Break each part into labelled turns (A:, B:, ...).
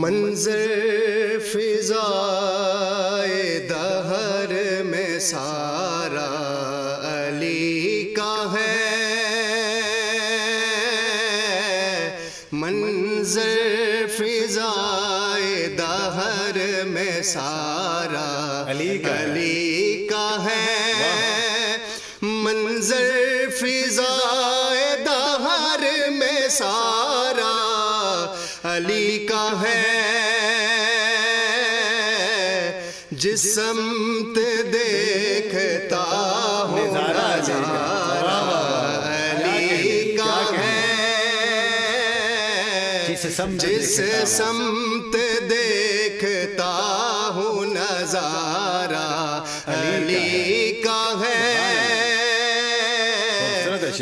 A: منظر فضائے دہر میں سارا علی کا ہے، منظر فضائے دہر میں سارا علی کا ہے، منظر فضائے دہر میں سارا علی کا ہے، جس سمت دیکھتا ہوں نظارہ علی کا ہے، جس سمت دیکھتا ہوں نظارہ علی کا ہے،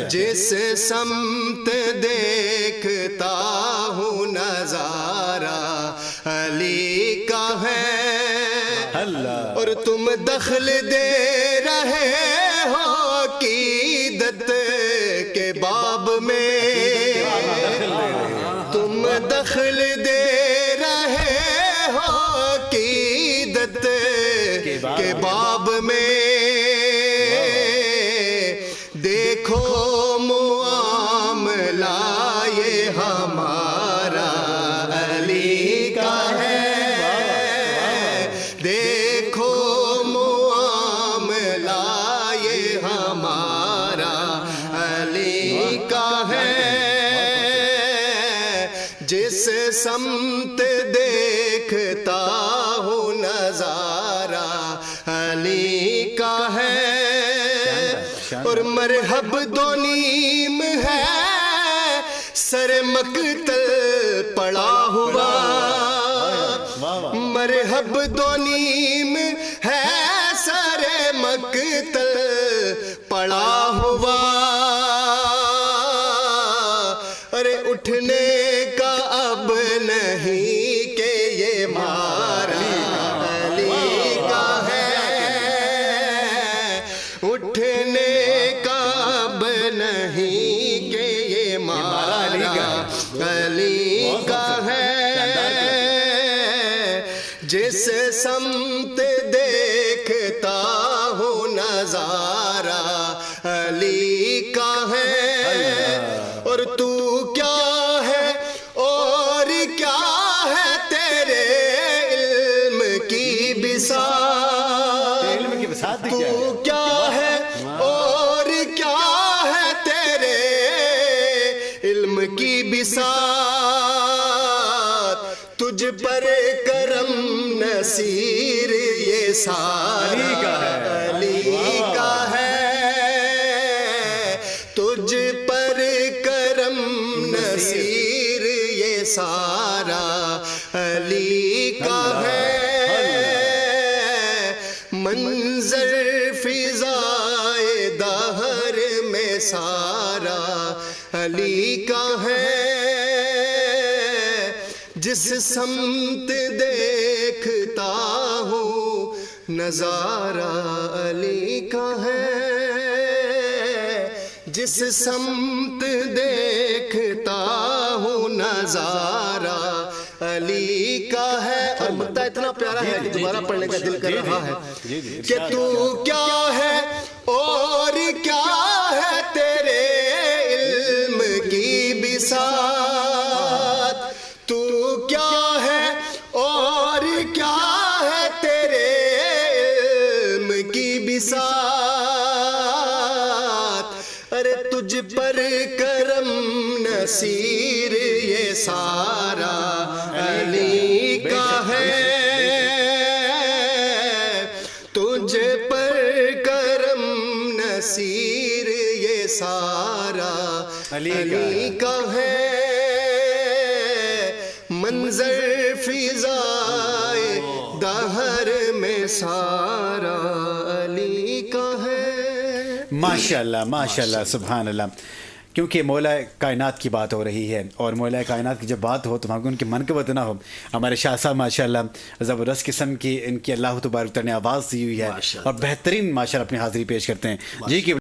A: جس سمت دیکھتا ہوں نظارہ علی کا ہے، اور تم دخل دے رہے ہو عقیدت کے باب میں، تم دخل دے رہے ہو عقیدت کے باب میں، دیکھو معاملہ یہ ہمارا علی کا ہے، دیکھو معاملہ یہ ہمارا علی کا ہے، جس سمت دیکھتا ہوں نظارہ علی کا ہے، اور مرحب دو نیم ہے سر مقتل پڑا ہوا، مرحب دو نیم ہے سر مقتل پڑا ہوا، ارے اٹھنے کا اب نہیں کہ یہ مارا علی کا ہے، اٹھنے کا اب نہیں کہ یہ مارا علی کا ہے، جس سمت دیکھتا ہوں نظارہ علی کا ہے، اور تو کیا ہے اور کیا ہے تیرے علم کی بساط، تو کیا ہے اور کیا ہے تیرے علم کی بساط، تجھ پر کرم نصیر یہ سارا علی کا ہے، تجھ پر کرم نصیر یہ سارا علی کا ہے، منظر فضائے دہر میں سارا علی کا ہے، جس سمت دیکھتا ہوں نظارہ علی کا ہے، جس سمت دیکھتا ہوں نظارہ علی کا ہے، اور مدعا اتنا پیارا ہے کہ دوبارہ پڑھنے کا دل کر رہا ہے کہ تو کیا ہے اور کیا ہے تیرے علم کی بساط، تو کیا ہے اور کیا ہے تیرے علم کی بساط، ارے تجھ پر کرم نصیر یہ سارا علی کا ہے، تجھ پر کرم نصیر یہ سارا علی کا ہے، منظر فضائے دہر میں سارا علی کا ہے۔
B: ماشاءاللہ ماشاءاللہ سبحان اللہ، کیونکہ مولا کائنات کی بات ہو رہی ہے، اور مولا کائنات کی جب بات ہو تو ان کی منقبت نہ ہو، ہمارے شاہ صاحب ماشاءاللہ زبردست قسم کی ان کی اللہ تبارک تعالیٰ نے آواز دی ہوئی ہے، اور بہترین ماشاءاللہ اپنی حاضری پیش کرتے ہیں جی کہ